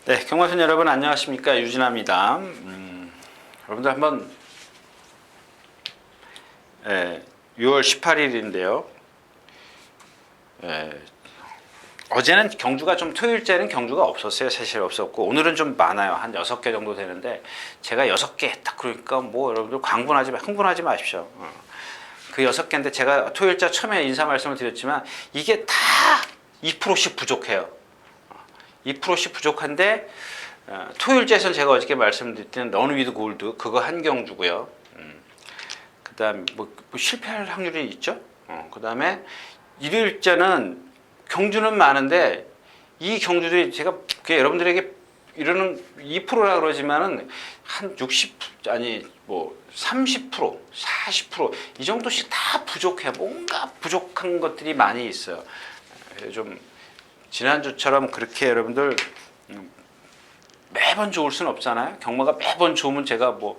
네, 경마선 여러분 안녕하십니까, 유진아입니다. 여러분들 한번 6월 18일인데요. 어제는 경주가 좀 토요일째는 경주가 없었어요. 사실 없었고 오늘은 좀 많아요. 한 6개 정도 되는데 제가 6개 딱 그러니까 뭐 여러분들 흥분하지 마십시오. 그 6개인데 제가 토요일자 처음에 인사 말씀을 드렸지만 이게 다 2%씩 부족해요. 2%씩 부족한데 토요일째에서는 제가 어저께 말씀드렸던 런 위드 골드 그거 한 경주고요. 그다음 뭐 실패할 확률이 있죠. 그다음에 일요일째는 경주는 많은데 이 경주들이 제가 여러분들에게 이러는 2%라 그러지만은 한 60 아니 뭐 30%, 40%이 정도씩 다 부족해. 뭔가 부족한 것들이 많이 있어요. 좀 지난주처럼 그렇게 여러분들 매번 좋을 수는 없잖아요. 경마가 매번 좋으면 제가 뭐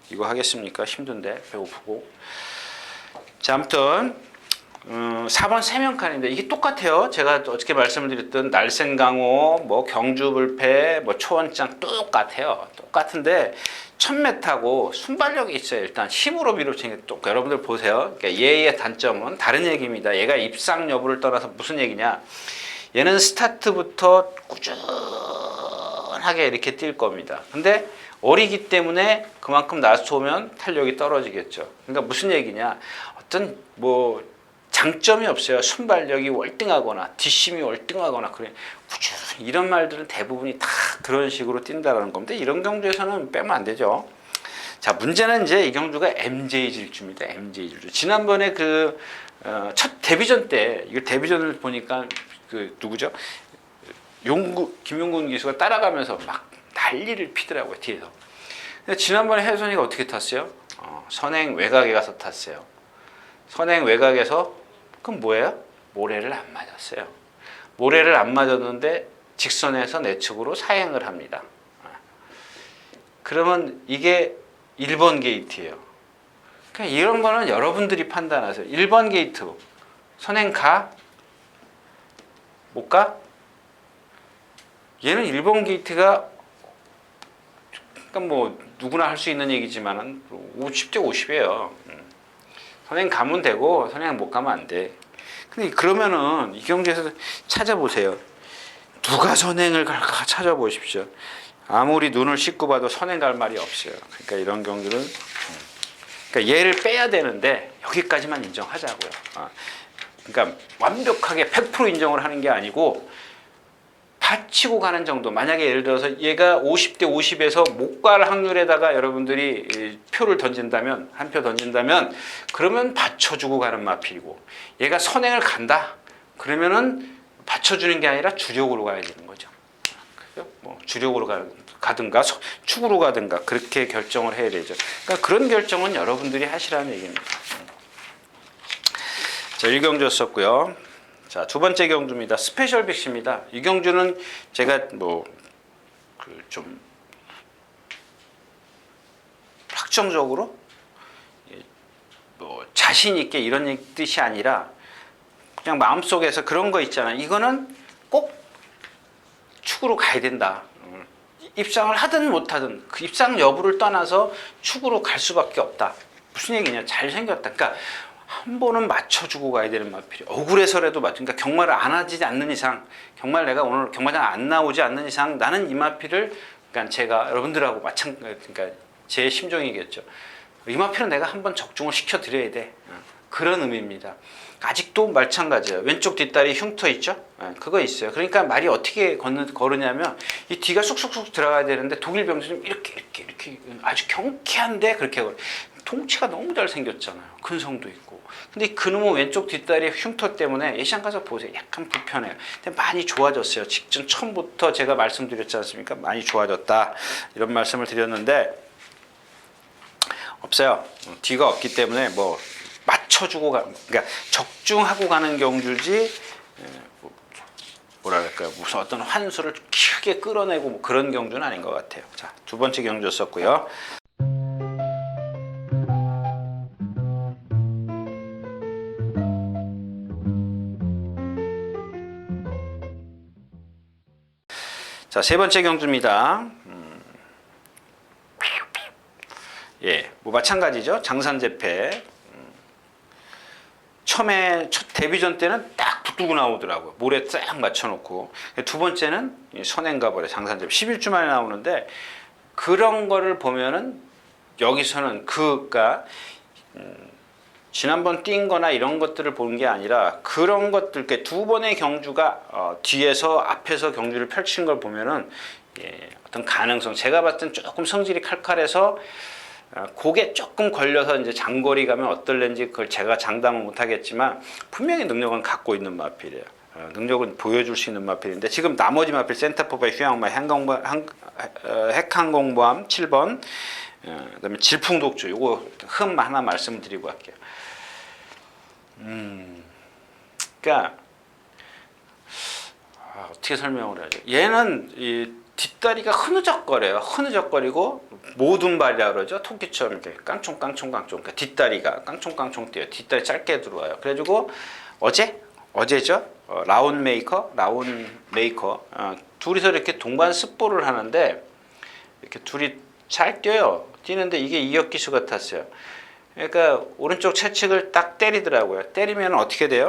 이거 하겠습니까? 힘든데 배고프고. 자, 아무튼 4번 세명칸인데 이게 똑같아요. 제가 어저께 말씀드렸던 날쌘강호, 뭐 경주불패, 뭐 초원장 똑같아요. 똑같은데 1000m하고 순발력이 있어요. 일단 힘으로 밀어치는 게 또 여러분들 보세요. 그러니까 얘의 단점은 다른 얘기입니다. 얘가 입상 여부를 떠나서 무슨 얘기냐? 얘는 스타트부터 꾸준하게 이렇게 뛸 겁니다. 근데 어리기 때문에 그만큼 낮춰 오면 탄력이 떨어지겠죠. 그러니까 무슨 얘기냐? 어떤 뭐 장점이 없어요. 순발력이 월등하거나 뒷심이 월등하거나 그래. 꾸준히 이런 말들은 대부분이 다 그런 식으로 뛴다라는 겁니다. 이런 경주에서는 빼면 안 되죠. 자, 문제는 이제 이 경주가 MJ 질주입니다. MJ 질주. 지난번에 그 첫 데뷔전 때 이거 데뷔전을 보니까 그 누구죠? 김용군 기수가 따라가면서 막 난리를 피더라고요, 뒤에서. 근데 지난번에 혜선이가 어떻게 탔어요? 선행 외곽에 가서 탔어요. 선행 외곽에서 그럼 뭐예요? 모래를 안 맞았어요. 모래를 안 맞았는데 직선에서 내측으로 사행을 합니다. 그러면 이게 1번 게이트예요. 그러니까 이런 거는 여러분들이 판단하세요. 1번 게이트 선행 가? 못 가? 얘는 1번 게이트가 그러니까 뭐 누구나 할 수 있는 얘기지만은 50대 50이에요. 선행 가면 되고 선행 못 가면 안 돼. 근데 그러면은 이 경기에서 찾아보세요. 누가 선행을 갈까 찾아보십시오. 아무리 눈을 씻고 봐도 선행 갈 말이 없어요. 그러니까 이런 경기는 그러니까 얘를 빼야 되는데 여기까지만 인정하자고요. 그러니까 완벽하게 100% 인정을 하는 게 아니고 받치고 가는 정도. 만약에 예를 들어서 얘가 50대 50에서 못 갈 확률에다가 여러분들이 표를 던진다면 한 표 던진다면 그러면 받쳐주고 가는 마필이고 얘가 선행을 간다. 그러면은 받쳐주는 게 아니라 주력으로 가야 되는 거죠. 그죠? 뭐 주력으로 가든가 축으로 가든가 그렇게 결정을 해야 되죠. 그러니까 그런 결정은 여러분들이 하시라는 얘기입니다. 자, 1경주였었고요. 자, 두 번째 경주입니다. 스페셜 빅스입니다. 이 경주는 제가 뭐 좀 확정적으로 뭐 자신 있게 이런 뜻이 아니라 그냥 마음속에서 그런 거 있잖아요. 이거는 꼭 축으로 가야 된다. 입상을 하든 못하든 그 입상 여부를 떠나서 축으로 갈 수밖에 없다. 무슨 얘기냐? 잘생겼다. 그러니까 한 번은 맞춰주고 가야 되는 마필이 억울해서라도 그러니까 경마를 안 하지 않는 이상 경마를 내가 오늘 경마장 안 나오지 않는 이상 나는 이 마필을 그러니까 제가 여러분들하고 그러니까 제 심정이겠죠. 이 마필은 내가 한번 적중을 시켜드려야 돼. 그런 의미입니다. 아직도 마찬가지예요. 왼쪽 뒷다리 흉터 있죠? 그거 있어요. 그러니까 말이 어떻게 걸으냐면 이 뒤가 쑥쑥쑥 들어가야 되는데 독일 병수는 이렇게 아주 경쾌한데 그렇게 걸어요. 통치가 너무 잘생겼잖아요. 근성도 있고. 근데 그놈의 왼쪽 뒷다리 흉터 때문에 예시장 가서 보세요. 약간 불편해요. 근데 많이 좋아졌어요. 직전 처음부터 제가 말씀드렸지 않습니까? 많이 좋아졌다. 이런 말씀을 드렸는데 없어요. 뒤가 없기 때문에 뭐 맞춰주고 그러니까 적중하고 가는 경주지 뭐랄까요? 무슨 어떤 환수를 크게 끌어내고 뭐 그런 경주는 아닌 것 같아요. 자, 두 번째 경주였었고요. 자, 세 번째 경주입니다. 예, 뭐 마찬가지죠. 장산재패. 처음에 첫 데뷔전 때는 딱 붙들고 나오더라고요. 모래 딱 맞춰놓고. 두 번째는 선행가버려 장산재패 11주 만에 나오는데 그런 거를 보면은 여기서는 그가 지난번 뛴 거나 이런 것들을 보는 게 아니라 그런 것들, 두 번의 경주가 뒤에서 앞에서 경주를 펼치는 걸 보면은 예, 어떤 가능성, 제가 봤을 땐 조금 성질이 칼칼해서 그게 조금 걸려서 이제 장거리 가면 어떨는지 그걸 제가 장담은 못 하겠지만 분명히 능력은 갖고 있는 마필이에요. 능력은 보여줄 수 있는 마필인데 지금 나머지 마필 센터포바의 휴양마, 핵항공모함 7번, 그다음에 질풍독주, 요거 흠 하나 말씀을 드리고 할게요. 그러니까 어떻게 설명을 하죠? 얘는 이 뒷다리가 흐느적거려요. 흐느적거리고 모든 발이라 그러죠. 토끼처럼 이렇게 깡총깡총깡총. 그러니까 뒷다리가 깡총깡총 뛰어요. 뒷다리 짧게 들어와요. 그래가지고 어제죠. 라운 메이커 둘이서 이렇게 동반 습보를 하는데 이렇게 둘이 잘 뛰어요. 뛰는데 이게 이역기수 같았어요. 그러니까 오른쪽 채측을 딱 때리더라고요. 때리면 어떻게 돼요?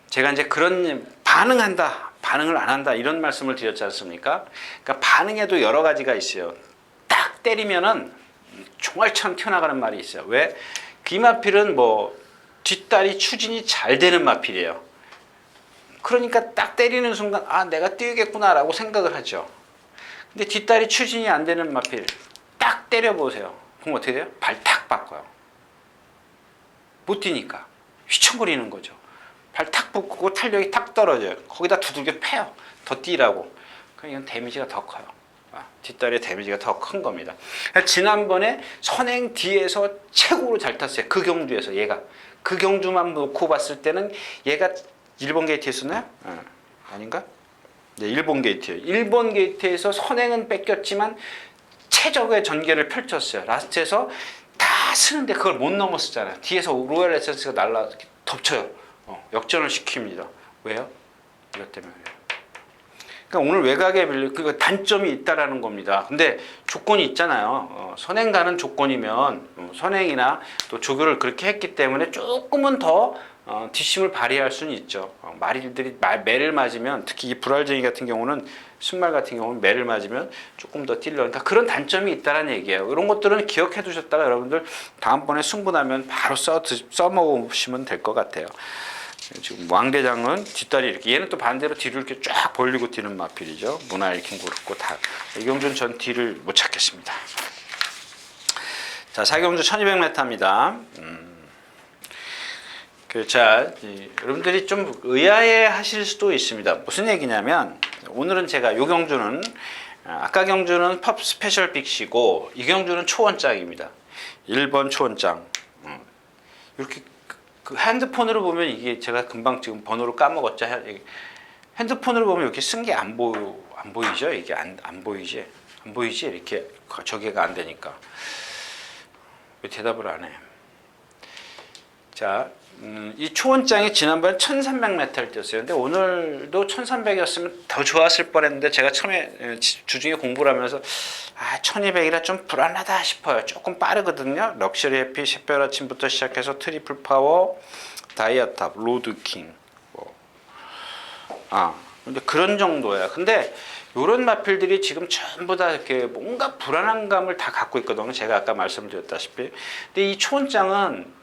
제가 이제 그런 반응을 안 한다 이런 말씀을 드렸지 않습니까? 그러니까 반응에도 여러 가지가 있어요. 딱 때리면은 총알처럼 튀어나가는 말이 있어요. 왜? 귀마필은 뭐 뒷다리 추진이 잘 되는 마필이에요. 그러니까 딱 때리는 순간 내가 뛰겠구나라고 생각을 하죠. 근데 뒷다리 추진이 안 되는 마필 딱 때려보세요. 그럼 어떻게 돼요? 발 탁 바꿔요. 못 뛰니까 휘청거리는 거죠. 발 탁 붙고 탄력이 탁 떨어져요. 거기다 두들겨 패요. 더 뛰라고. 그럼 이건 데미지가 더 커요. 뒷다리의 데미지가 더 큰 겁니다. 지난번에 선행 뒤에서 최고로 잘 탔어요. 그 경주에서 얘가. 그 경주만 놓고 봤을 때는 얘가 일본 게이트였었나요? 아닌가? 네, 일본 게이트예요. 일본 게이트에서 선행은 뺏겼지만 최적의 전개를 펼쳤어요. 라스트에서 다 쓰는데 그걸 못 넘었었잖아요. 뒤에서 로얄 에센스가 날라 덮쳐요. 역전을 시킵니다. 왜요? 이것 때문에. 그러니까 오늘 외곽에 밀려 그 단점이 있다라는 겁니다. 근데 조건이 있잖아요. 선행 가는 조건이면 선행이나 또 조교를 그렇게 했기 때문에 조금은 더 뒷심을 발휘할 수는 있죠. 마릴들이 매를 맞으면 특히 이 불알쟁이 같은 경우는 순말 같은 경우는 매를 맞으면 조금 더 뛸려. 그러니까 그런 단점이 있다는 얘기예요. 이런 것들은 기억해 두셨다가 여러분들 다음번에 승부나면 바로 써먹으시면 될 것 같아요. 지금 왕대장은 뒷다리 이렇게, 얘는 또 반대로 뒤를 이렇게 쫙 벌리고 뛰는 마필이죠. 문화 읽힌 그렇고 다. 이경주는 전 뒤를 못 찾겠습니다. 자, 사경주 1200m입니다. 여러분들이 좀 의아해 하실 수도 있습니다. 무슨 얘기냐면, 오늘은 제가 요 경주는, 아까 경주는 펍 스페셜 빅시고, 이 경주는 초원장입니다. 1번 초원장. 이렇게 그 핸드폰으로 보면 이게 제가 금방 지금 번호를 까먹었죠. 핸드폰으로 보면 이렇게 쓴 게 안 보이죠? 이게 안 보이지? 안 보이지? 이렇게 저게가 안 되니까. 왜 대답을 안 해? 자, 이 초원장이 지난번에 1300m를 뛰었어요. 근데 오늘도 1300이었으면 더 좋았을 뻔했는데 제가 처음에 주중에 공부를 하면서 1200이라 좀 불안하다 싶어요. 조금 빠르거든요. 럭셔리 해피, 샛별 아침부터 시작해서 트리플 파워, 다이아탑, 로드킹. 근데 그런 정도야. 근데 이런 마필들이 지금 전부 다 이렇게 뭔가 불안한 감을 다 갖고 있거든요. 제가 아까 말씀드렸다시피. 근데 이 초원장은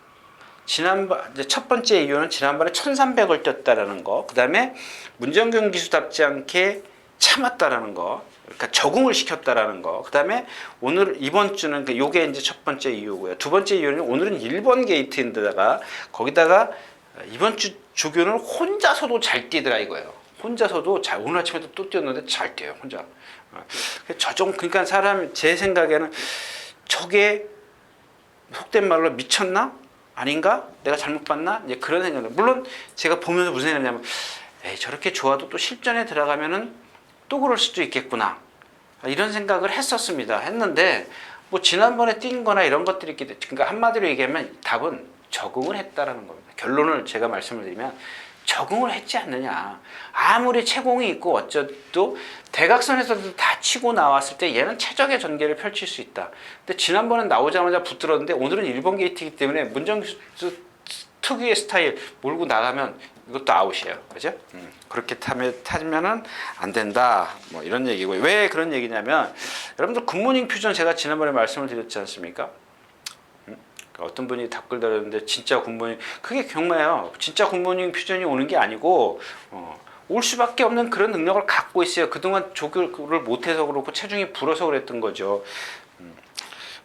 이제 첫 번째 이유는 지난번에 1300을 뛰었다라는 거, 그 다음에 문정균 기수답지 않게 참았다라는 거, 그러니까 적응을 시켰다라는 거, 그 다음에 오늘 이번 주는 요게 이제 첫 번째 이유고요. 두 번째 이유는 오늘은 1번 게이트인데다가 거기다가 이번 주 조교는 혼자서도 잘 뛰더라 이거예요. 혼자서도 오늘 아침에도 또 뛰었는데 잘 뛰어요 혼자. 그러니까 제 생각에는 저게 속된 말로 미쳤나? 아닌가? 내가 잘못 봤나? 이제 그런 생각을. 물론 제가 보면서 무슨 생각이냐면, 저렇게 좋아도 또 실전에 들어가면은 또 그럴 수도 있겠구나. 이런 생각을 했는데, 뭐 지난번에 뛴 거나 이런 것들이 있기 때문에, 그러니까 한마디로 얘기하면 답은 적응을 했다라는 겁니다. 결론을 제가 말씀을 드리면, 적응을 했지 않느냐. 아무리 채공이 있고 어쩌도 대각선에서도 다 치고 나왔을 때 얘는 최적의 전개를 펼칠 수 있다. 근데 지난번엔 나오자마자 붙들었는데 오늘은 1번 게이트이기 때문에 문정수 특유의 스타일 몰고 나가면 이것도 아웃이에요. 그죠? 그렇게 타면은 안 된다. 뭐 이런 얘기고요. 왜 그런 얘기냐면 여러분들 굿모닝 퓨전 제가 지난번에 말씀을 드렸지 않습니까? 어떤 분이 댓글 달았는데 진짜 굿모닝 그게 경마예요. 진짜 굿모닝 퓨전이 오는 게 아니고 올 수밖에 없는 그런 능력을 갖고 있어요. 그동안 조교를 못해서 그렇고 체중이 불어서 그랬던 거죠.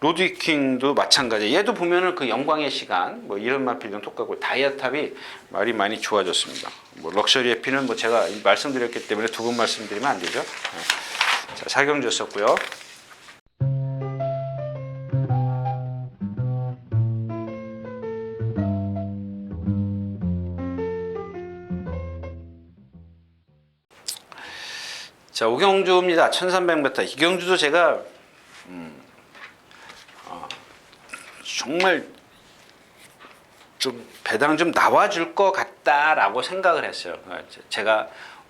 로드위킹도 마찬가지. 얘도 보면은 그 영광의 시간 뭐 이런 마필이랑 똑같고 다이아탑이 말이 많이 좋아졌습니다. 뭐 럭셔리 해피는 뭐 제가 말씀드렸기 때문에 두 번 말씀드리면 안 되죠. 자, 사경주였었고요. 자, 오경주입니다. 1300m. 이경주도 제가 정말 좀 배당 좀 나와줄 것 같다라고 생각을 했어요. 제가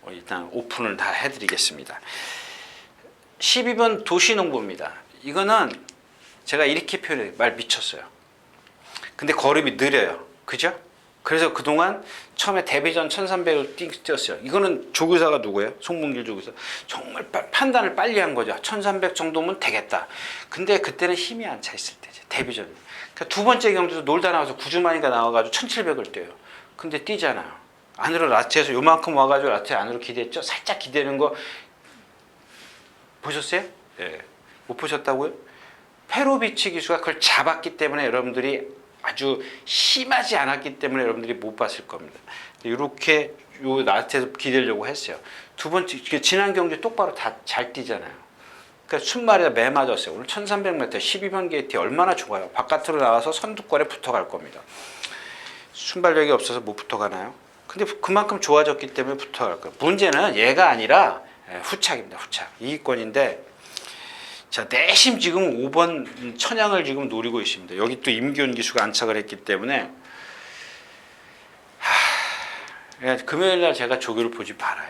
일단 오픈을 다 해드리겠습니다. 12번 도시농부입니다. 이거는 제가 이렇게 표현해요. 말 미쳤어요. 근데 걸음이 느려요. 그죠? 그래서 그동안 처음에 데뷔전 1300을 뛰었어요. 이거는 조교사가 누구예요? 송문길 조교사. 정말 판단을 빨리 한 거죠. 1300 정도면 되겠다. 근데 그때는 힘이 안 차 있을 때죠. 데뷔전. 그러니까 두 번째 경주도 놀다 나와서 9주만이가 나와가지고 1700을 뛰어요. 근데 뛰잖아요. 안으로 라트에서 요만큼 와가지고 라트 안으로 기대했죠. 살짝 기대는 거 보셨어요? 예. 못 보셨다고요? 페로비치 기수가 그걸 잡았기 때문에 여러분들이 아주 심하지 않았기 때문에 여러분들이 못 봤을 겁니다. 이렇게 요 라트에서 기대려고 했어요. 두 번째 지난 경주 똑바로 다 잘 뛰잖아요. 그러니까 순말에다 매 맞았어요. 오늘 1300m 12번 게이트 얼마나 좋아요. 바깥으로 나와서 선두권에 붙어갈 겁니다. 순발력이 없어서 못 붙어가나요? 근데 그만큼 좋아졌기 때문에 붙어갈 거예요. 문제는 얘가 아니라 후착입니다. 후착. 이기권인데 자, 내심 지금 5번 천양을 지금 노리고 있습니다. 여기 또 임기훈 기수가 안착을 했기 때문에 금요일날 제가 조교를 보지 말아요.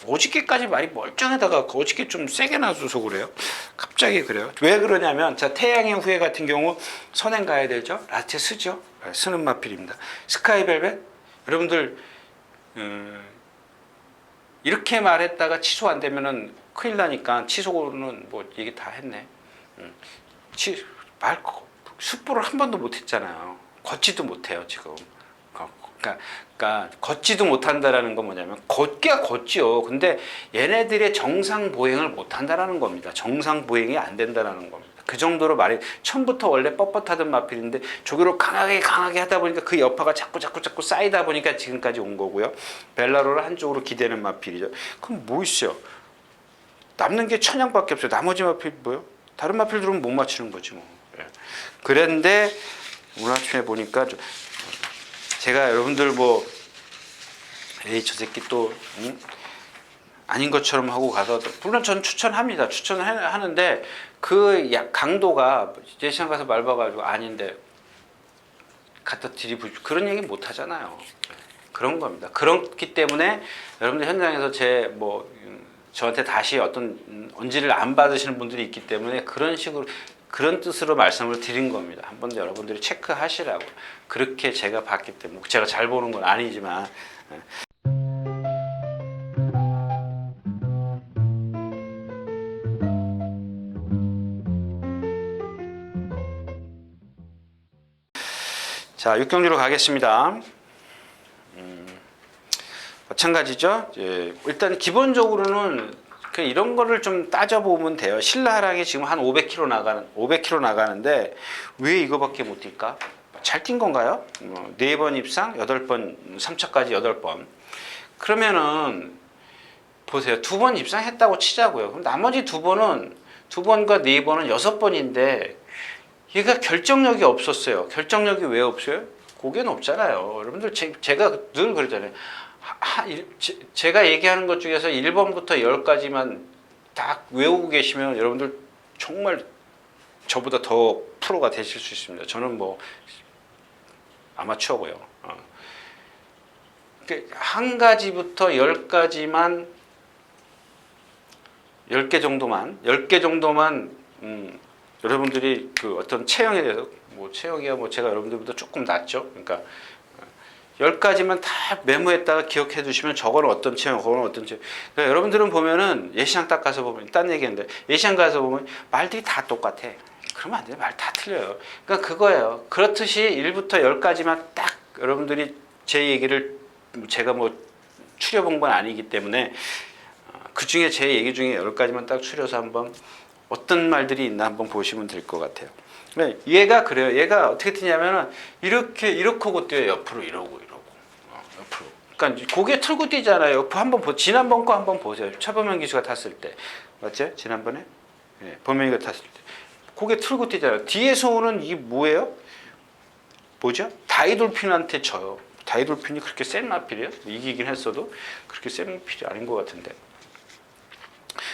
어저께까지 말이 멀쩡하다가 어저께 좀 세게 나서서 그래요. 갑자기 그래요. 왜 그러냐면 자, 태양의 후예 같은 경우 선행 가야 되죠. 라체 쓰죠. 쓰는 마필입니다. 스카이벨벳 여러분들 이렇게 말했다가 취소 안 되면은 큰일 나니까 취소는 뭐 얘기 다 했네. 숯불을 한 번도 못 했잖아요. 걷지도 못해요 지금. 그러니까 걷지도 못한다라는 건 뭐냐면 걷기야 걷지요. 근데 얘네들의 정상 보행을 못한다라는 겁니다. 정상 보행이 안 된다라는 겁니다. 그 정도로 말이 처음부터 원래 뻣뻣하던 마필인데 조교를 강하게 하다 보니까 그 여파가 자꾸 쌓이다 보니까 지금까지 온 거고요. 벨라로를 한쪽으로 기대는 마필이죠. 그럼 뭐 있어요? 남는 게 천양밖에 없어요. 나머지 마필 뭐요? 다른 마필 들으면 못 맞추는 거지 뭐. 그런데 오늘 아침에 보니까 제가 여러분들 뭐 에이 저 새끼 또 아닌 것처럼 하고 가서 물론 전 추천합니다. 추천하는데 그 강도가 제 시간 가서 말 봐가지고 아닌데 갖다 들이부지 그런 얘기 못 하잖아요. 그런 겁니다. 그렇기 때문에 여러분들 현장에서 저한테 다시 어떤 언지를 안 받으시는 분들이 있기 때문에 그런 식으로 그런 뜻으로 말씀을 드린 겁니다. 한번 여러분들이 체크하시라고. 그렇게 제가 봤기 때문에 제가 잘 보는 건 아니지만 자, 6경주로 가겠습니다. 마찬가지죠. 일단 기본적으로는 이런 거를 좀 따져보면 돼요. 신라하랑이 지금 한 500km 나가는데 왜 이거밖에 못 뛸까? 잘 뛴 건가요? 4번 입상, 8번 3차까지 8번. 그러면은 보세요. 2번 입상했다고 치자고요. 그럼 나머지 2번과 4번은 6번인데 얘가 결정력이 없었어요. 결정력이 왜 없어요? 고개는 없잖아요. 여러분들 제가 늘 그러잖아요. 제가 얘기하는 것 중에서 1번부터 10까지만 딱 외우고 계시면 여러분들 정말 저보다 더 프로가 되실 수 있습니다. 저는 뭐 아마추어고요. 한 가지부터 10가지만 10개 정도만 여러분들이 그 어떤 체형에 대해서 뭐 체형이야 뭐 제가 여러분들보다 조금 낫죠. 그러니까 10가지만 다 메모했다가 기억해 두시면 저거는 어떤 체형, 저거는 어떤 체형. 그러니까 여러분들은 보면은 예시장 딱 가서 보면 딴 얘기인데 예시장 가서 보면 말들이 다 똑같아. 그러면 안 돼요. 말 다 틀려요. 그러니까 그거예요. 그렇듯이 1부터 10까지만 딱 여러분들이 제 얘기를 제가 뭐 추려본 건 아니기 때문에 그 중에 제 얘기 중에 10가지만 딱 추려서 한번 어떤 말들이 있나 한번 보시면 될 것 같아요. 얘가 그래요. 얘가 어떻게 뛰냐면은 이렇게 하고 뛰어요. 옆으로 이러고 옆으로. 그러니까 고개 틀고 뛰잖아요. 한번 지난번 거 한번 보세요. 차범현 기수가 탔을 때 맞죠? 지난번에 범현이가 탔을 때 고개 틀고 뛰잖아요. 뒤에서 오는 이게 뭐예요? 뭐죠? 다이돌핀한테 져요. 다이돌핀이 그렇게 센 마필이에요? 이기긴 했어도 그렇게 센 마필이 아닌 것 같은데.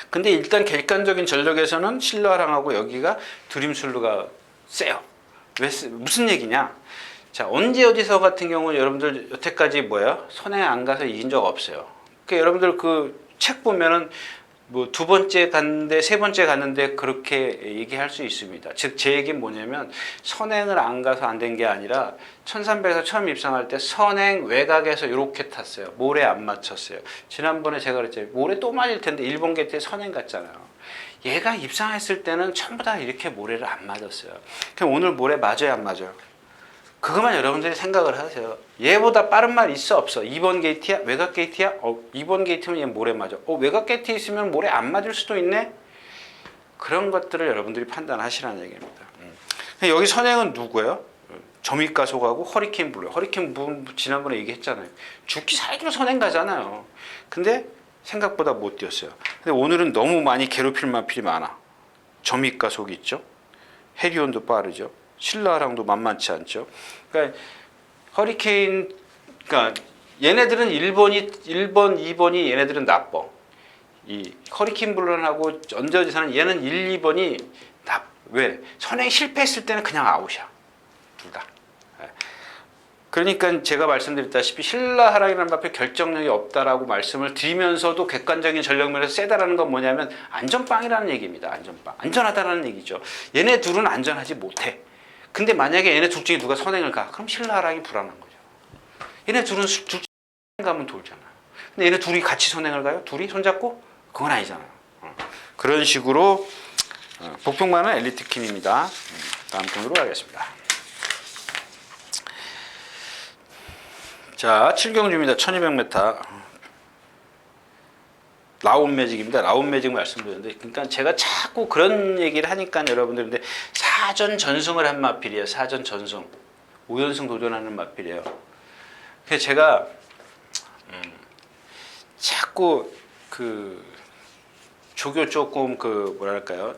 근데 일단 객관적인 전력에서는 신라랑하고 여기가 드림슬루가 세요. 무슨 얘기냐? 자, 언제 어디서 같은 경우는 여러분들 여태까지 뭐야? 선행 안 가서 이긴 적 없어요. 그러니까 여러분들 그 책 보면은 뭐 2번째 갔는데 3번째 갔는데 그렇게 얘기할 수 있습니다. 즉 제 얘기는 뭐냐면 선행을 안 가서 안 된 게 아니라 1300에서 처음 입상할 때 선행 외곽에서 이렇게 탔어요. 모래 안 맞췄어요. 지난번에 제가 그랬죠. 모래 또 맞을 텐데 일본 게이트에 선행 갔잖아요. 얘가 입상했을 때는 전부 다 이렇게 모래를 안 맞았어요. 그럼 오늘 모래 맞아요, 안 맞아요? 그것만 여러분들이 생각을 하세요. 얘보다 빠른 말 있어 없어? 2번 게이트야? 외곽 게이트야? 2번 게이트면 얘 모래 맞아. 외곽 게이트 있으면 모래 안 맞을 수도 있네? 그런 것들을 여러분들이 판단하시라는 얘기입니다. 여기 선행은 누구예요? 점입가속하고 허리케인 블루. 허리케인 블루 지난번에 얘기했잖아요. 죽기 살기로 선행 가잖아요. 근데 생각보다 못 뛰었어요. 근데 오늘은 너무 많이 괴롭힐 마필이 많아. 점입가속이 있죠. 해리온도 빠르죠. 신라랑도 만만치 않죠. 그러니까 허리케인, 그러니까 얘네들은 1번, 2번이 얘네들은 나빠. 이 허리케인 블런하고 언저지사는 얘는 1, 2번이 왜? 선행 실패했을 때는 그냥 아웃이야. 둘 다. 그러니까 제가 말씀드렸다시피 신라하랑이라는 마필 결정력이 없다라고 말씀을 드리면서도 객관적인 전력면에서 세다라는 건 뭐냐면 안전빵이라는 얘기입니다. 안전빵. 안전하다라는 얘기죠. 얘네 둘은 안전하지 못해. 근데 만약에 얘네 둘 중에 누가 선행을 가, 그럼 신라하랑이 불안한 거죠. 얘네 둘은 둘 중에 가면 돌잖아요. 근데 얘네 둘이 같이 선행을 가요? 둘이 손잡고? 그건 아니잖아요. 그런 식으로 복평만은 엘리트킴입니다. 다음 편으로 가겠습니다. 자, 7경주입니다. 1200m. 라운 매직입니다. 라운 매직 말씀드렸는데, 그러니까 제가 자꾸 그런 얘기를 하니까 여러분들, 근데 사전 전승을 한 마필이에요. 사전 전승. 5연승 도전하는 마필이에요. 그래서 제가 자꾸 그 조교 조금 그 뭐랄까요?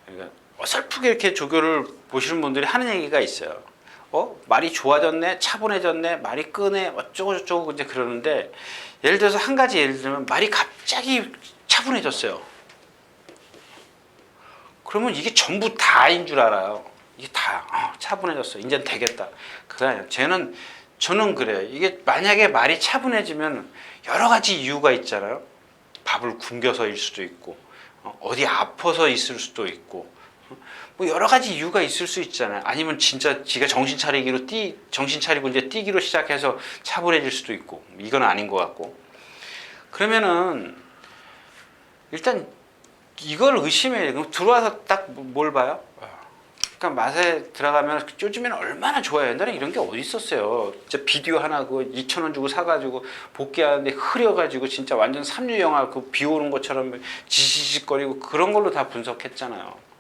그러니까 어설프게 이렇게 조교를 보시는 분들이 하는 얘기가 있어요. 말이 좋아졌네, 차분해졌네, 말이 끄네, 어쩌고저쩌고 이제 그러는데, 예를 들어서 한 가지 예를 들면 말이 갑자기 차분해졌어요. 그러면 이게 전부 다인 줄 알아요. 이게 다야. 차분해졌어. 이제 되겠다. 그게 아니야. 저는 그래요. 이게 만약에 말이 차분해지면 여러 가지 이유가 있잖아요. 밥을 굶겨서일 수도 있고, 어디 아파서 있을 수도 있고, 뭐 여러 가지 이유가 있을 수 있잖아요. 아니면 진짜 지가 정신 차리고 이제 뛰기로 시작해서 차분해질 수도 있고, 이건 아닌 것 같고. 그러면은 일단 이걸 의심해요. 그럼 들어와서 딱 뭘 봐요? 그러니까 맛에 들어가면 요즘에는 얼마나 좋아요. 옛날에 이런 게 어디 있었어요. 진짜 비디오 하나 그 2,000원 주고 사가지고 복귀하는데 흐려가지고 진짜 완전 삼류 영화 그 비 오는 것처럼 지지직거리고 그런 걸로 다 분석했잖아요.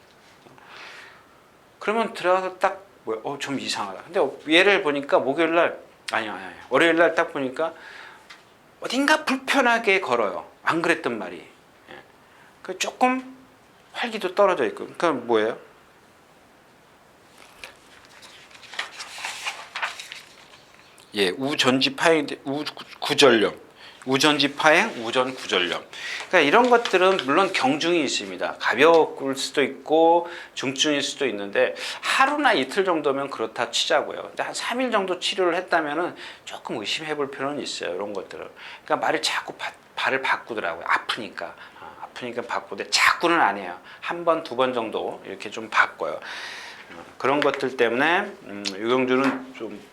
그러면 들어가서 딱 뭐야? 좀 이상하다. 근데 얘를 보니까 목요일날 아니야. 월요일날 딱 보니까 어딘가 불편하게 걸어요. 안 그랬던 말이. 그 조금 활기도 떨어져 있고. 그러니까 뭐예요? 우전지 파인드, 우구전령. 우전지 파행, 우전 구전염. 그러니까 이런 것들은 물론 경중이 있습니다. 가벼울 수도 있고 중증일 수도 있는데 하루나 이틀 정도면 그렇다 치자고요. 근데 한 3일 정도 치료를 했다면은 조금 의심해 볼 필요는 있어요. 이런 것들을. 그러니까 말을 자꾸 발을 바꾸더라고요. 아프니까. 아프니까 바꾸되 자꾸는 안 해요. 한 번, 두 번 정도 이렇게 좀 바꿔요. 그런 것들 때문에 유경주는 좀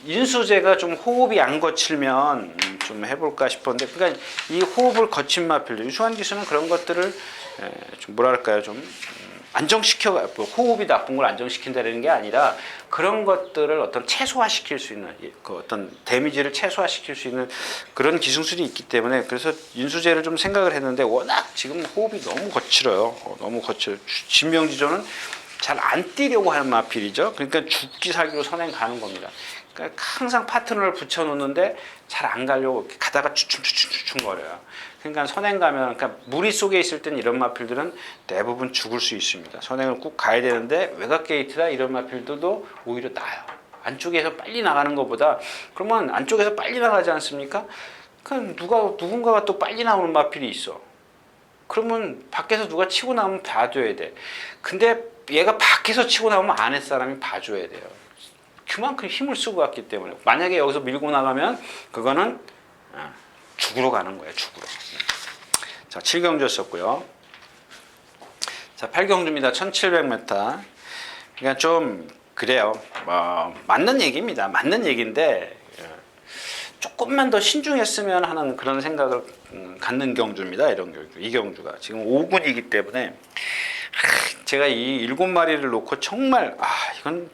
인수제가 좀 호흡이 안 거칠면 좀 해볼까 싶었는데, 그러니까 이 호흡을 거친 마필들, 유수환 기수는 그런 것들을 좀 뭐랄까요, 좀 안정시켜, 호흡이 나쁜 걸 안정시킨다는 게 아니라 그런 것들을 어떤 최소화시킬 수 있는, 그 어떤 데미지를 최소화시킬 수 있는 그런 기술이 있기 때문에, 그래서 인수제를 좀 생각을 했는데 워낙 지금 호흡이 너무 거칠어요. 너무 거칠어요. 진명지조는 잘 안 뛰려고 하는 마필이죠. 그러니까 죽기 살기로 선행 가는 겁니다. 그러니까 항상 파트너를 붙여놓는데 잘 안 가려고 가다가 추춤 거려요. 그러니까 선행 가면, 그러니까 무리 속에 있을 땐 이런 마필들은 대부분 죽을 수 있습니다. 선행을 꼭 가야 되는데 외곽 게이트라 이런 마필들도 오히려 나아요. 안쪽에서 빨리 나가는 것보다, 그러면 안쪽에서 빨리 나가지 않습니까? 그럼 누군가가 또 빨리 나오는 마필이 있어. 그러면 밖에서 누가 치고 나오면 봐줘야 돼. 근데 얘가 밖에서 치고 나오면 안에 사람이 봐줘야 돼요. 그만큼 힘을 쓰고 갔기 때문에 만약에 여기서 밀고 나가면 그거는 죽으러 가는 거예요. 죽으러. 자, 7경주였었고요. 자, 8경주입니다. 1700m. 그러니까 좀 그래요. 맞는 얘기입니다. 맞는 얘기인데 조금만 더 신중했으면 하는 그런 생각을 갖는 경주입니다. 이런 경주. 이 경주가 지금 5군이기 때문에 제가 이 7마리를 놓고 정말 이건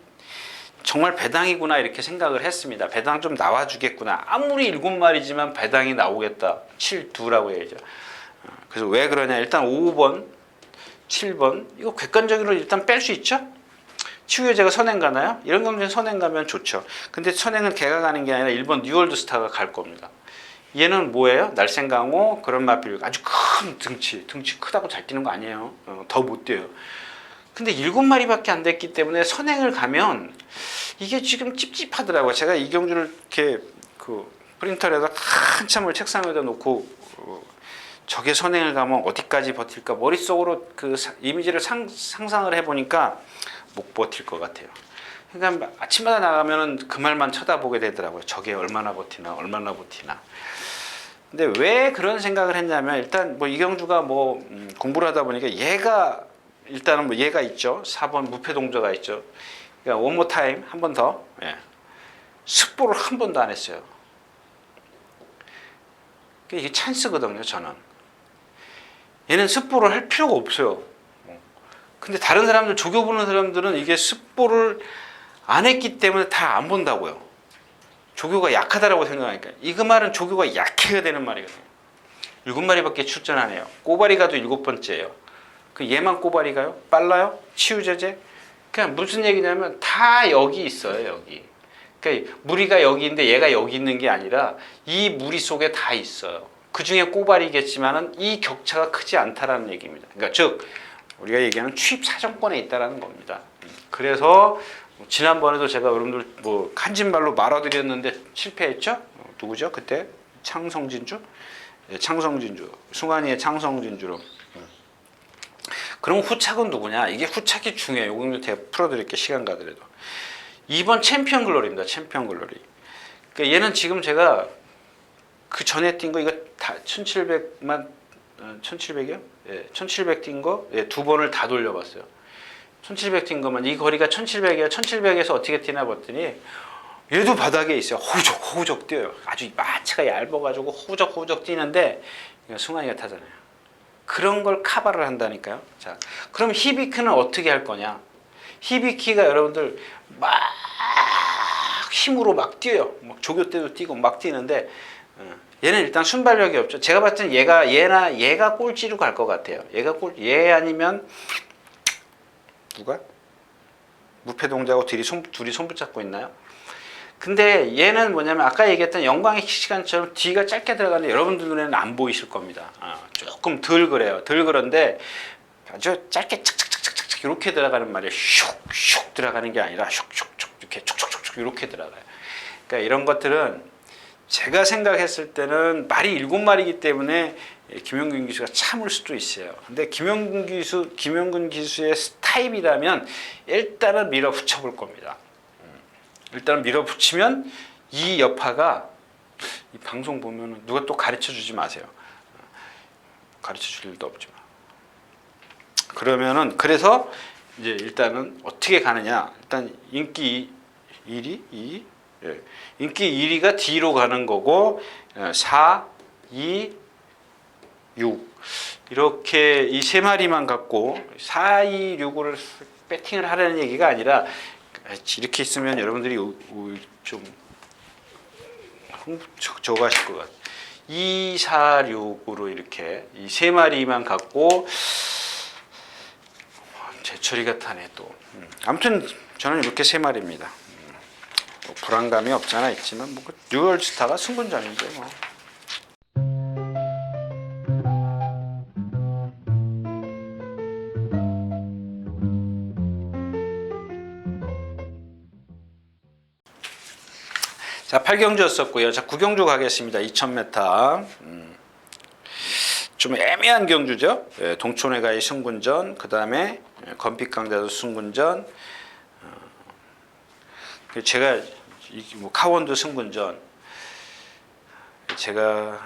정말 배당이구나 이렇게 생각을 했습니다. 배당 좀 나와주겠구나. 아무리 7마리지만 배당이 나오겠다. 7두라고 해야죠. 그래서 왜 그러냐. 일단 5번, 7번 이거 객관적으로 일단 뺄 수 있죠. 치유제가 선행 가나요? 이런 경우는 선행 가면 좋죠. 근데 선행은 걔가 가는 게 아니라 1번 뉴월드 스타가 갈 겁니다. 얘는 뭐예요? 날쌘강호 그런 마필 아주 큰 등치 크다고 잘 뛰는 거 아니에요. 더 못 뛰어요. 근데 7마리밖에 안 됐기 때문에 선행을 가면 이게 지금 찝찝하더라고요. 제가 이 경주를 이렇게 그 프린터에다 한참을 책상 위에다 놓고 저게 선행을 가면 어디까지 버틸까 머릿속으로 그 이미지를 상상을 해보니까 못 버틸 것 같아요. 그러니까 아침마다 나가면은 그 말만 쳐다보게 되더라고요. 저게 얼마나 버티나. 근데 왜 그런 생각을 했냐면 일단 뭐 이경주가 공부를 하다 보니까 얘가 일단은 얘가 있죠. 4번 무패동자가 있죠. 그러니까 원모 타임 한 번 더. 습보를 한 번도 안 했어요. 이게 찬스거든요. 저는. 얘는 습보를 할 필요가 없어요. 근데 다른 사람들 조교 보는 사람들은 이게 습보를 안 했기 때문에 다 안 본다고요. 조교가 약하다라고 생각하니까. 이거 말은 조교가 약해야 되는 말이거든요. 7마리밖에 출전 안 해요. 꼬바리 가도 7번째예요. 그 얘만 꼬바리 가요? 빨라요? 치유제제? 그냥 무슨 얘기냐면 다 여기 있어요. 여기. 그러니까 무리가 여기 있는데 얘가 여기 있는 게 아니라 이 무리 속에 다 있어요. 그 중에 꼬바리겠지만은 이 격차가 크지 않다라는 얘기입니다. 그러니까 즉 우리가 얘기하는 취입 사정권에 있다라는 겁니다. 그래서 지난번에도 제가 여러분들 한진말로 말아드렸는데 실패했죠? 누구죠? 그때 창성진주? 창성진주. 승환이의 창성진주로. 그럼 후착은 누구냐? 이게 후착이 중요해요. 이거 제가 풀어드릴게요. 시간 가더라도. 2번 챔피언 글로리입니다. 챔피언 글로리. 그러니까 얘는 지금 제가 그 전에 뛴 거 이거 다 1700만 1700이요? 1700 뛴 거 두 번을 다 돌려봤어요. 1700 뛴 거만 이 거리가 1700이야. 1700에서 어떻게 뛰나 봤더니 얘도 바닥에 있어요. 호우적 뛰어요. 아주 마체가 얇아가지고 호우적 뛰는데 승환이가 타잖아요. 그런 걸 카바를 한다니까요. 자, 그럼 히비키는 어떻게 할 거냐? 히비키가 여러분들 막 힘으로 막 뛰어요. 막 조교 때도 뛰고 막 뛰는데 얘는 일단 순발력이 없죠. 제가 봤을 땐 얘가 꼴찌로 갈 것 같아요. 얘 아니면 누가? 무패동자하고 둘이 손 붙잡고 있나요? 근데 얘는 뭐냐면 아까 얘기했던 영광의 시간처럼 뒤가 짧게 들어가는데 여러분들 눈에는 안 보이실 겁니다. 조금 덜 그래요. 덜 그런데 아주 짧게 착착착착착 이렇게 들어가는 말이에요. 슉슉 들어가는 게 아니라 슉슉슉 이렇게 촉촉촉촉 이렇게 들어가요. 그러니까 이런 것들은 제가 생각했을 때는 말이 7마리이기 때문에 김영근 기수가 참을 수도 있어요. 근데 김영근 기수의 타입이라면 일단은 밀어붙여 볼 겁니다. 일단 밀어붙이면 이 여파가 이 방송 보면 누가 또 가르쳐 주지 마세요. 가르쳐 줄 일도 없지만. 그러면은 그래서 이제 일단은 어떻게 가느냐? 일단 인기 1위, 예. 인기 1위가 D로 가는 거고 4, 2, 6 이렇게 이 세 마리만 갖고 4, 2, 6을 배팅을 하라는 얘기가 아니라 이렇게 있으면 여러분들이 좀 저거 하실 것 같아요. 2, 4, 6으로 이렇게 이 세 마리만 갖고 제철이가 타네 또. 아무튼 저는 이렇게 세 마리입니다. 뭐 불안감이 없잖아 있지만 뭐 뉴얼스타가 승분전인데 뭐. 자, 8경주였었고요. 자, 9경주 가겠습니다. 2000m. 좀 애매한 경주죠. 예, 동촌회가의 승군전, 그 다음에 건픽강자도 승군전, 제가 뭐 카원도 승군전, 제가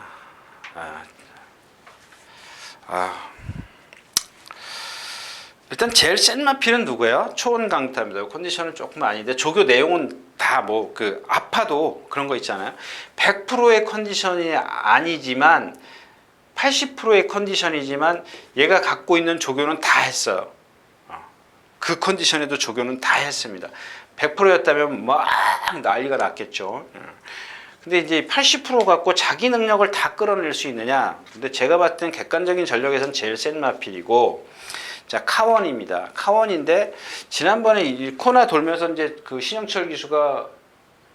일단 제일 센 마필은 누구예요? 초원강타입니다. 컨디션은 조금 아닌데 조교 내용은 다 뭐 그 아파도 그런 거 있잖아요. 100%의 컨디션이 아니지만 80%의 컨디션이지만 얘가 갖고 있는 조교는 다 했어요. 그 컨디션에도 조교는 다 했습니다. 100%였다면 막 난리가 났겠죠. 근데 이제 80% 갖고 자기 능력을 다 끌어낼 수 있느냐? 근데 제가 봤을 땐 객관적인 전력에선 제일 센 마필이고, 자, 카원입니다. 카원인데 지난번에 이 코나 돌면서 이제 그 신영철 기수가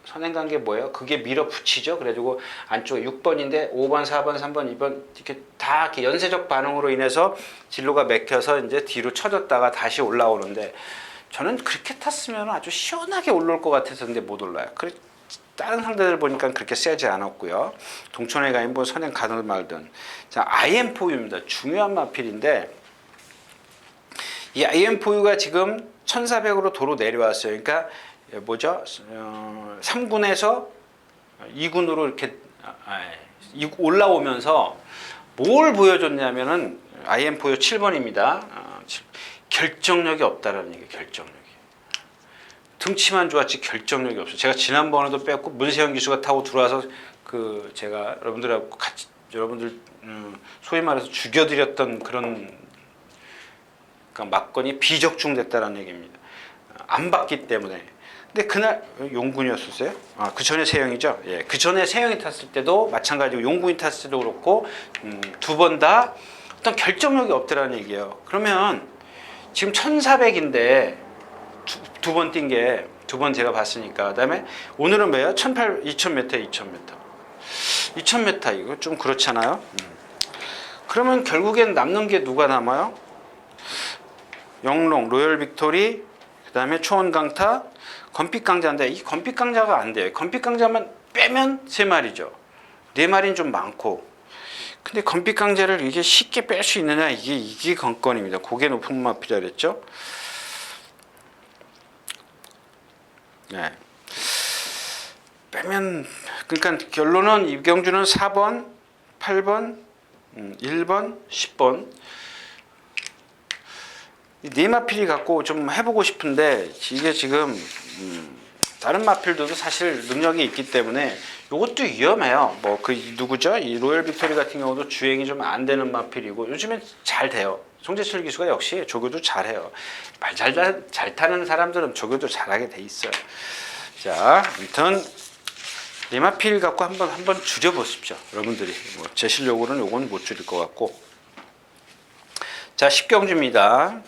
선행간 게 뭐예요? 그게 밀어붙이죠. 그래가지고 안쪽에 6번인데 5번, 4번, 3번, 2번 이렇게 다 이렇게 연쇄적 반응으로 인해서 진로가 맥혀서 이제 뒤로 쳐졌다가 다시 올라오는데 저는 그렇게 탔으면 아주 시원하게 올라올 것 같아서 근데 못 올라요. 다른 상대들 보니까 그렇게 세지 않았고요. 동촌에 가면 뭐 선행 가든 말든. 자, IM4U입니다. 중요한 마필인데 이 IM4U가 지금 1400으로 도로 내려왔어요. 그러니까 뭐죠? 3군에서 2군으로 이렇게 올라오면서 뭘 보여줬냐면은 IM4U 7번입니다. 결정력이 없다라는 얘기예요. 결정력이. 등치만 좋았지 결정력이 없어요. 제가 지난번에도 뺐고 문세영 기수가 타고 들어와서 그 제가 여러분들하고 같이 여러분들 소위 말해서 죽여드렸던 그런 그러니까 막건이 비적중됐다라는 얘기입니다. 안 봤기 때문에. 근데 그날 용군이었었어요? 그 전에 세영이죠. 예, 그 전에 세영이 탔을 때도 마찬가지고 용군이 탔을 때도 그렇고 두 번 다 어떤 결정력이 없더라는 얘기예요. 그러면 지금 1400인데 두 번 뛴 게 두 번 제가 봤으니까 그다음에 오늘은 뭐예요? 2000m 2000m 이거 좀 그렇잖아요. 그러면 결국엔 남는 게 누가 남아요? 영롱, 로열 빅토리, 그다음에 초원강타, 건픽강자인데 이 건픽강자가 안 돼요. 건픽강자만 빼면 세 마리죠. 네 마리는 좀 많고. 근데 건픽강자를 이게 쉽게 뺄 수 있느냐 이게 관건입니다. 고개 높은 마필이라 그랬죠. 네. 빼면 그러니까 결론은 이경주는 4번, 8번, 1번, 10번 네 마필이 갖고 좀 해보고 싶은데 이게 지금 다른 마필들도 사실 능력이 있기 때문에 이것도 위험해요. 뭐 그 누구죠? 이 로열 빅토리 같은 경우도 주행이 좀 안 되는 마필이고 요즘엔 잘 돼요. 송재철 기수가 역시 조교도 잘해요. 말 잘 타는 사람들은 조교도 잘하게 돼 있어요. 자, 아무튼 리마필 갖고 한번 줄여보십시오. 여러분들이 뭐 제 실력으로는 요건 못 줄일 것 같고. 자, 10경주입니다.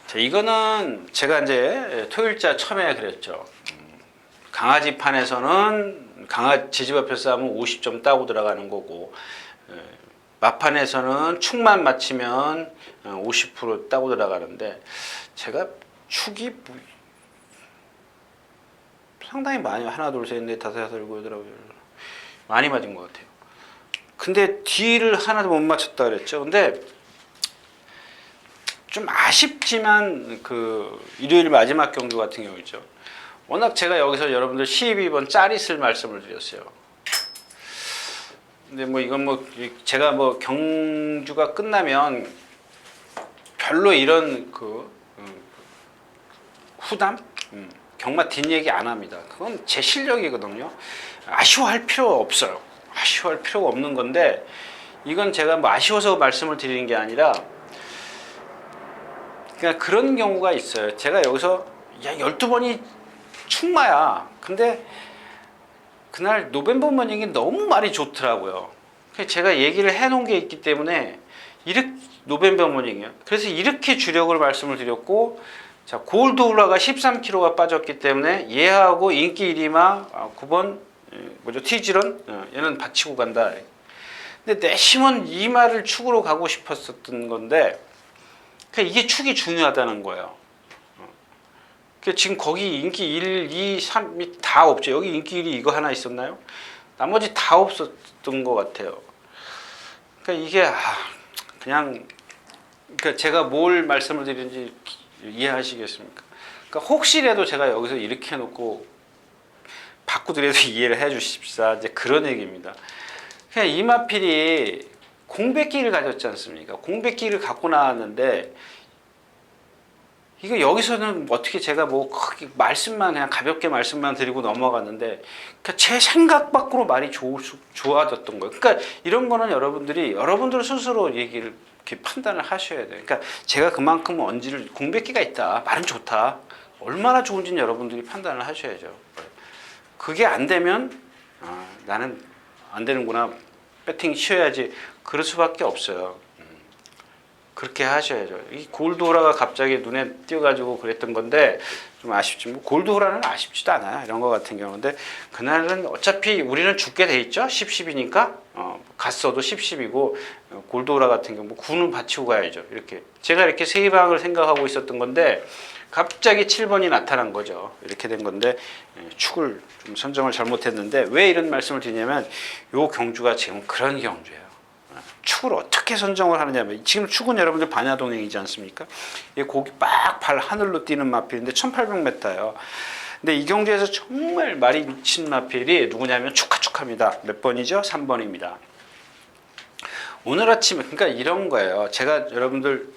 자, 이거는 제가 이제 토요일자 처음에 그랬죠. 강아지판에서는 제집 앞에 싸면 50점 따고 들어가는 거고 마판에서는 축만 맞히면 50% 따고 들어가는데 제가 축이 상당히 많이 하나 둘 셋 넷 다섯 여섯 일곱 여덟 아홉 열 많이 맞은 것 같아요. 근데 D를 하나도 못 맞췄다 그랬죠. 근데 좀 아쉽지만 그 일요일 마지막 경주 같은 경우죠. 워낙 제가 여기서 여러분들 12번 짜릿을 말씀을 드렸어요. 근데 뭐 이건 뭐 제가 뭐 경주가 끝나면 별로 이런 그 후담, 경마 뒷얘기 안 합니다. 그건 제 실력이거든요. 아쉬워할 필요 없어요. 아쉬워할 필요가 없는 건데 이건 제가 뭐 아쉬워서 말씀을 드리는 게 아니라 그냥 그런 경우가 있어요. 제가 여기서 야 12번이 충마야. 근데 그날 노벤버 머닝이 너무 말이 좋더라고요. 제가 얘기를 해놓은 게 있기 때문에 이렇게 노벤버 머닝이요. 그래서 이렇게 주력을 말씀을 드렸고, 자 골드우라가 13kg가 빠졌기 때문에 얘하고 인기 1위마 9번 뭐죠 티즈런 얘는 받치고 간다. 근데 내심은 이 말을 축으로 가고 싶었었던 건데, 그러니까 이게 축이 중요하다는 거예요. 그러니까 지금 거기 인기 1, 2, 3이 다 없죠. 여기 인기 1위 이거 하나 있었나요? 나머지 다 없었던 것 같아요. 그러니까 이게 그냥 그러니까 제가 뭘 말씀을 드리는지 이해하시겠습니까? 그러니까 혹시라도 제가 여기서 이렇게 해놓고 바꾸더라도 이해를 해주십사 이제 그런 얘기입니다. 그냥 이마필이 공백기를 가졌지 않습니까? 공백기를 갖고 나왔는데 이거 여기서는 어떻게 제가 뭐 크게 말씀만 그냥 가볍게 말씀만 드리고 넘어갔는데 그러니까 제 생각 밖으로 말이 좋아졌던 거예요. 그러니까 이런 거는 여러분들 스스로 얘기를 이렇게 판단을 하셔야 돼요. 그러니까 제가 그만큼 언지를 공백기가 있다. 말은 좋다. 얼마나 좋은지는 여러분들이 판단을 하셔야죠. 그게 안 되면 나는 안 되는구나. 배팅 쉬어야지. 그럴 수밖에 없어요. 그렇게 하셔야죠. 이 골드호라가 갑자기 눈에 띄어가지고 그랬던 건데 좀 아쉽지. 뭐 골드호라는 아쉽지도 않아요. 이런 거 같은 경우인데 그날은 어차피 우리는 죽게 돼 있죠. 10-10이니까 갔어도 10-10이고 골드호라 같은 경우 뭐 9는 받치고 가야죠. 이렇게 제가 이렇게 세 방을 생각하고 있었던 건데 갑자기 7번이 나타난 거죠. 이렇게 된 건데 축을 좀 선정을 잘못했는데 왜 이런 말씀을 드리냐면 요 경주가 지금 그런 경주예요. 축을 어떻게 선정을 하느냐면 지금 축은 여러분들 반야동행이지 않습니까? 이 고기 빡발 하늘로 뛰는 마필인데 1800m예요. 근데 이 경주에서 정말 말이 미친 마필이 누구냐면 축하축하입니다. 몇 번이죠? 3번입니다. 오늘 아침에 그러니까 이런 거예요. 제가 여러분들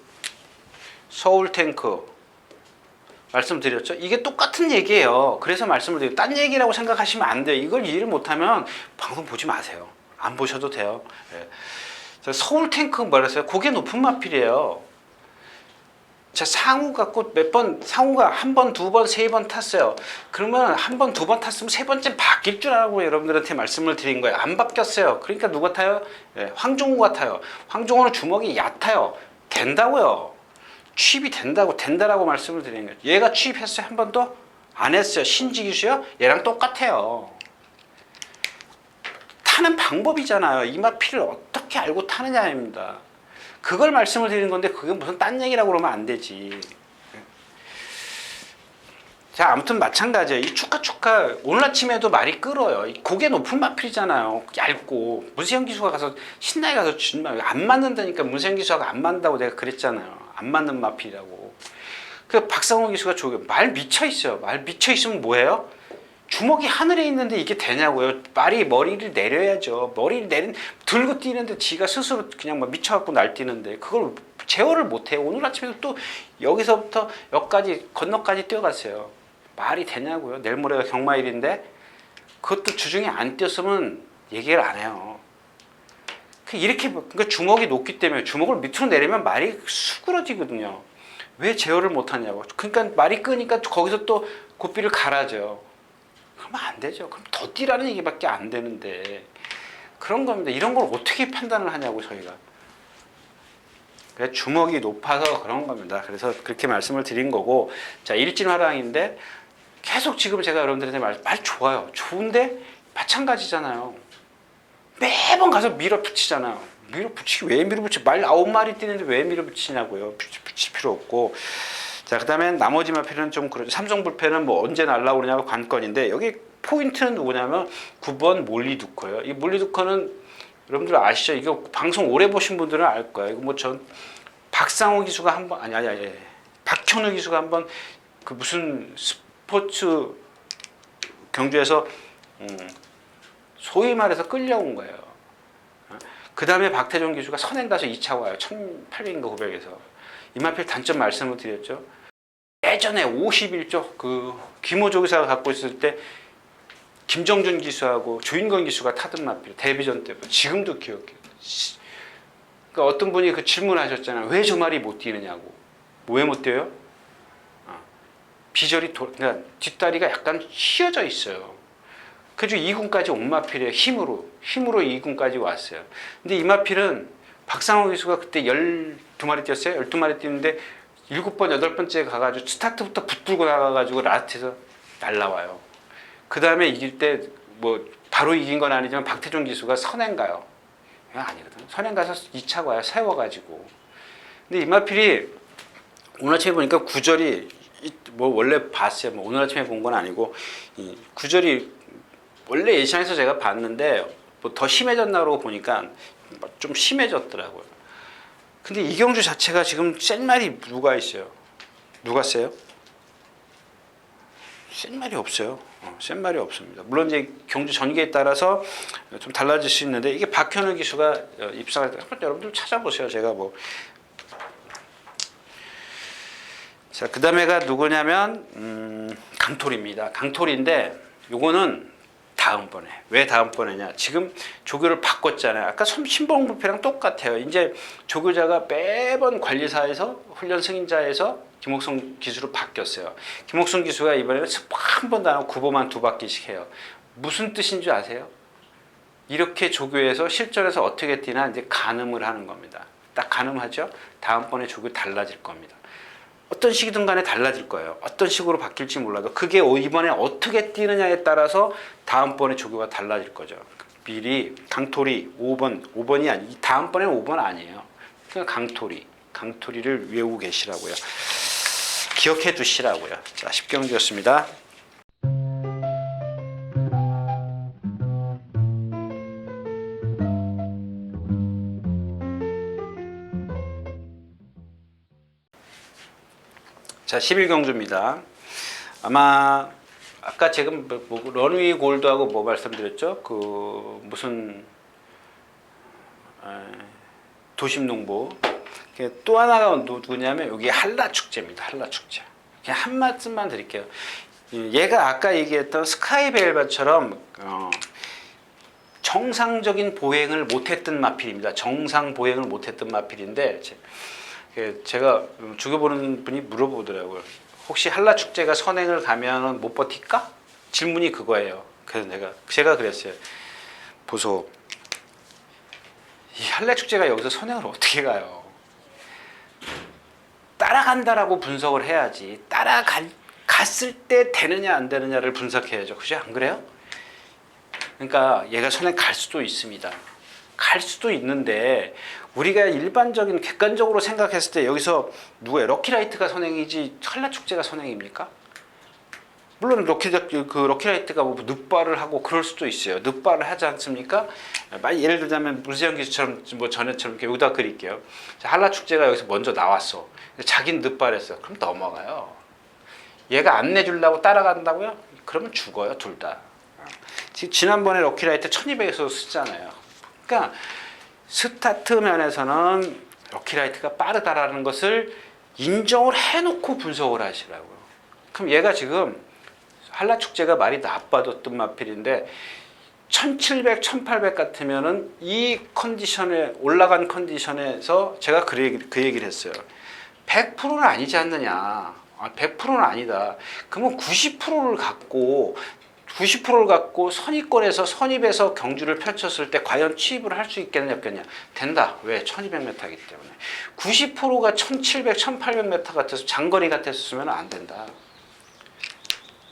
서울 탱크 말씀드렸죠? 이게 똑같은 얘기예요. 그래서 말씀을 드려요. 딴 얘기라고 생각하시면 안 돼요. 이걸 이해를 못하면 방송 보지 마세요. 안 보셔도 돼요. 예. 서울 탱크 뭐랬어요? 고개 높은 마필이에요. 자, 상우 갖고 상우가 한 번, 두 번, 세 번 탔어요. 그러면 한 번, 두 번 탔으면 세 번째 바뀔 줄 알고 여러분들한테 말씀을 드린 거예요. 안 바뀌었어요. 그러니까 누가 타요? 예, 황종우가 타요. 황종우는 주먹이 얕아요. 된다고요. 취입이 된다라고 말씀을 드리는 거예요. 얘가 취입했어요? 한 번도? 안 했어요. 신지기수요? 얘랑 똑같아요. 타는 방법이잖아요. 이마필을 어떻게 알고 타느냐입니다. 그걸 말씀을 드리는 건데 그게 무슨 딴 얘기라고 그러면 안 되지. 자, 아무튼 마찬가지예요. 이 축하 오늘 아침에도 말이 끓어요. 고개 높은 마필이잖아요. 얇고 문세영 기수가 가서 신나게 가서 안 맞는다니까. 문세영 기수가 안 맞는다고 내가 그랬잖아요. 안 맞는 마필이라고. 그 박상원 기수가 말 미쳐 있어요. 말 미쳐 있으면 뭐예요? 주먹이 하늘에 있는데 이게 되냐고요. 머리를 내려야죠. 들고 뛰는데 지가 스스로 그냥 막 미쳐갖고 날뛰는데 그걸 제어를 못해요. 오늘 아침에도 또 여기서부터 여기까지 건너까지 뛰어갔어요. 말이 되냐고요. 내일 모레가 경마일인데 그것도 주중에 안 뛰었으면 얘기를 안 해요. 그러니까 주먹이 높기 때문에 주먹을 밑으로 내리면 말이 수그러지거든요. 왜 제어를 못하냐고. 그러니까 말이 끄니까 거기서 또 고삐를 갈아줘요. 그러면 안 되죠. 그럼 더 뛰라는 얘기밖에 안 되는데 그런 겁니다. 이런 걸 어떻게 판단을 하냐고 저희가. 그래서 주먹이 높아서 그런 겁니다. 그래서 그렇게 말씀을 드린 거고, 자 일진화랑인데 계속 지금 제가 여러분들한테 말 좋아요. 좋은데 마찬가지잖아요. 매번 가서 밀어붙이잖아요. 밀어붙이기 왜 밀어붙여? 말 9마리 뛰는데 왜 밀어붙이냐고요. 붙일 필요 없고. 자 자, 그다음에 나머지 마필은 좀 그렇죠. 삼성 불펜은 뭐 언제 날라오느냐가 관건인데 여기 포인트는 누구냐면 9번 몰리두커예요. 이 몰리두커는 여러분들 아시죠? 이거 방송 오래 보신 분들은 알 거예요. 이거 뭐 전 박상호 기수가 한번 아니 박현우 기수가 한번 그 무슨 스포츠 경주에서 소위 말해서 끌려온 거예요. 그 다음에 박태종 기수가 선행 가서 2차 와요. 1800인가 900에서. 이마필 단점 말씀을 드렸죠. 예전에 51조 그 김호조 기사가 갖고 있을 때 김정준 기수하고 조인건 기수가 타던 마필 데뷔전 때 지금도 기억해요. 그러니까 어떤 분이 그 질문하셨잖아요. 왜 저 말이 못 뛰느냐고. 왜 못 뛰어요? 비절이 그러니까 뒷다리가 약간 휘어져 있어요. 그래서 2군까지 온 마필이에요. 힘으로 2군까지 왔어요. 근데 이 마필은 박상호 기수가 그때 12마리 뛰었어요. 12마리 뛰는데 7번, 8번째 가가지고 스타트부터 붙들고 나가가지고 라스트에서 날라와요. 그 다음에 이길 때 뭐 바로 이긴 건 아니지만 박태종 기수가 선행 가요. 아니거든. 선행 가서 2차 와요. 세워가지고. 근데 이마필이 오늘 아침에 보니까 구절이 뭐 원래 봤어요. 뭐 오늘 아침에 본 건 아니고 이 구절이 원래 예상에서 제가 봤는데 뭐 더 심해졌나고 보니까 좀 심해졌더라고요. 근데 이경주 자체가 지금 센 말이 누가 있어요? 누가 세요? 센 말이 없어요. 센 말이 없습니다. 물론 이제 경주 전개에 따라서 좀 달라질 수 있는데 이게 박현우 기수가 입상할 때 한번 여러분들 찾아보세요. 제가 뭐 자, 그 다음에가 누구냐면 강토리입니다. 강토리인데 요거는 다음번에 왜 다음번에냐? 지금 조교를 바꿨잖아요. 아까 신봉부패랑 똑같아요. 이제 조교자가 매번 관리사에서 훈련 승인자에서 김옥성 기수로 바뀌었어요. 김옥성 기수가 이번에는 한 번도 안 하고 구보만 2바퀴씩 해요. 무슨 뜻인 줄 아세요? 이렇게 조교에서 실전에서 어떻게 뛰나 이제 가늠을 하는 겁니다. 딱 가늠하죠? 다음번에 조교 달라질 겁니다. 어떤 식이든 간에 달라질 거예요. 어떤 식으로 바뀔지 몰라도 그게 이번에 어떻게 뛰느냐에 따라서 다음번에 조교가 달라질 거죠. 미리 강토리 5번이 아니 다음번에는 5번 아니에요. 그냥 강토리를 외우고 계시라고요. 기억해 두시라고요. 자, 10경주였습니다. 자, 11경주입니다. 아마 아까 제가 뭐 런위 골드하고 뭐 말씀드렸죠? 그 무슨 도심농부. 또 하나가 누구냐면 여기 한라축제입니다. 한라축제. 그냥 한 말씀만 드릴게요. 얘가 아까 얘기했던 스카이벨바처럼 정상적인 보행을 못했던 마필입니다. 정상 보행을 못했던 마필인데 제가 죽여보는 분이 물어보더라고요. 혹시 한라축제가 선행을 가면 못 버틸까? 질문이 그거예요. 그래서 제가 그랬어요. 보소. 이 한라축제가 여기서 선행을 어떻게 가요? 따라간다라고 분석을 해야지. 갔을 때 되느냐 안 되느냐를 분석해야죠. 그죠? 안 그래요? 그러니까 얘가 선행 갈 수도 있습니다. 갈 수도 있는데 우리가 일반적인 객관적으로 생각했을 때 여기서 누구예요? 럭키라이트가 선행이지 한라축제가 선행입니까? 물론 럭키라이트가 뭐 늑발을 하고 그럴 수도 있어요. 늑발을 하지 않습니까? 예를 들자면 무세영 기수처럼 뭐 전에처럼 이렇게 여기다 그릴게요. 한라축제가 여기서 먼저 나왔어. 자기는 늑발했어. 그럼 넘어가요. 얘가 안 내주려고 따라간다고요? 그러면 죽어요, 둘 다. 지난번에 럭키라이트 1200에서 쓰잖아요. 그러니까 스타트 면에서는 럭키라이트가 빠르다라는 것을 인정을 해놓고 분석을 하시라고요. 그럼 얘가 지금 한라축제가 말이 나빠졌던 마필인데 1700, 1800 같으면은 이 컨디션에 올라간 컨디션에서 제가 그 얘기를 했어요. 100%는 아니지 않느냐. 100%는 아니다. 그러면 90%를 갖고 선입권에서 선입에서 경주를 펼쳤을 때 과연 취입을 할 수 있겠냐 없겠냐? 된다. 왜? 1200m이기 때문에. 90%가 1700, 1800m 같아서 장거리 같았으면 안 된다.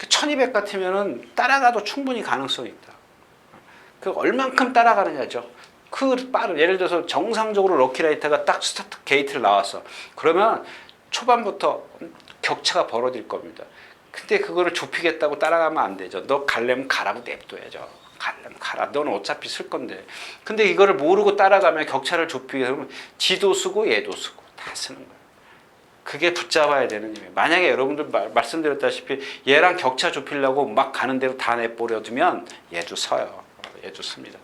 1200 같으면 따라가도 충분히 가능성이 있다. 그 얼만큼 따라가느냐죠. 예를 들어서 정상적으로 럭키라이트가 딱 스타트 게이트를 나왔어. 그러면 초반부터 격차가 벌어질 겁니다. 근데 그거를 좁히겠다고 따라가면 안 되죠. 너 갈래면 가라고 냅둬야죠. 갈래면 가라. 너는 어차피 쓸 건데. 근데 이거를 모르고 따라가면 격차를 좁히게 되면 지도 쓰고 얘도 쓰고 다 쓰는 거예요. 그게 붙잡아야 되는 일이에요. 만약에 여러분들 말씀드렸다시피 얘랑 격차 좁히려고 막 가는 대로 다 내버려 두면 얘도 서요. 얘도 씁니다.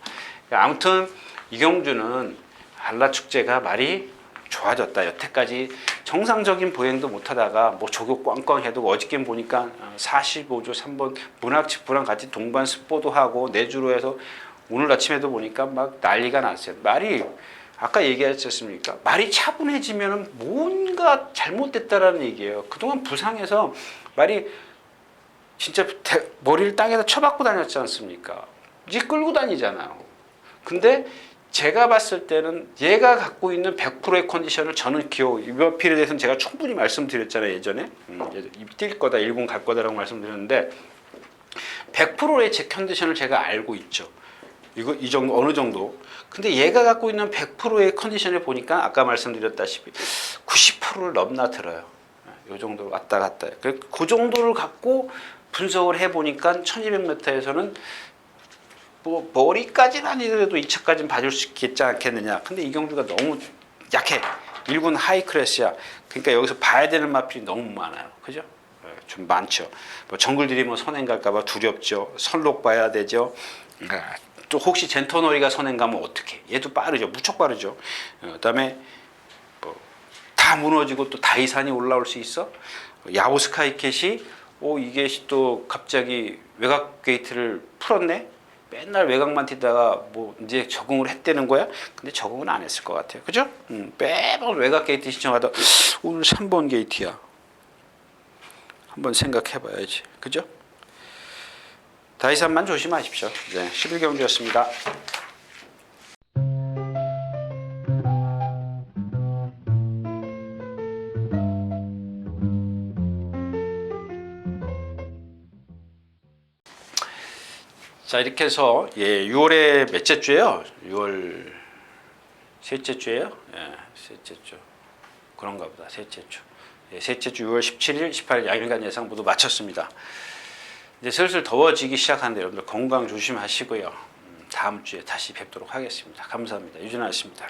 아무튼 이경주는 한라축제가 말이 좋아졌다. 여태까지 정상적인 보행도 못하다가 뭐 조교 꽝꽝 해도 어저께 보니까 45조 3번 문학집부랑 같이 동반 습보도 하고 내주로 해서 오늘 아침에도 보니까 막 난리가 났어요. 말이 아까 얘기하지 않습니까? 말이 차분해지면 뭔가 잘못됐다라는 얘기예요. 그동안 부상해서 말이 진짜 머리를 땅에다 쳐박고 다녔지 않습니까? 이제 끌고 다니잖아요. 근데 제가 봤을 때는 얘가 갖고 있는 100%의 컨디션을 저는 이번 필에 대해서는 제가 충분히 말씀드렸잖아요. 예전에 뛸 거다 1군 갈 거다라고 말씀드렸는데 100%의 제 컨디션을 제가 알고 있죠. 이 정도 어느 정도. 근데 얘가 갖고 있는 100%의 컨디션을 보니까 아까 말씀드렸다시피 90%를 넘나들어요. 이 정도로 왔다 갔다. 그 정도를 갖고 분석을 해보니까 1200m에서는 뭐 머리까지는 아니더라도 2차까지는 봐줄 수 있지 않겠느냐. 근데 이경주가 너무 약해. 1군 하이 클래스야. 그러니까 여기서 봐야 되는 마필이 너무 많아요. 그죠? 좀 많죠. 뭐 정글들이 뭐 선행 갈까봐 두렵죠. 선록 봐야 되죠. 또 혹시 젠터너리가 선행 가면 어떻게? 얘도 빠르죠. 무척 빠르죠. 그다음에 뭐 다 무너지고 또 다이산이 올라올 수 있어. 야오스카이켓이 이게 또 갑자기 외곽 게이트를 풀었네. 맨날 외곽만 뛰다가 뭐 이제 적응을 했다는 거야? 근데 적응은 안 했을 것 같아요. 그죠? 매번 외곽 게이트 신청하다 오늘 3번 게이트야. 한번 생각해 봐야지. 그죠? 다이산만 조심하십시오. 네, 11경주였습니다. 자, 이렇게 해서 6월의 몇째 주예요? 6월 셋째 주예요? 셋째 주. 그런가 보다. 셋째 주. 셋째 주 6월 17일, 18일 양일간 예상 모두 마쳤습니다. 이제 슬슬 더워지기 시작하는데 여러분들 건강 조심하시고요. 다음 주에 다시 뵙도록 하겠습니다. 감사합니다. 유진아였습니다.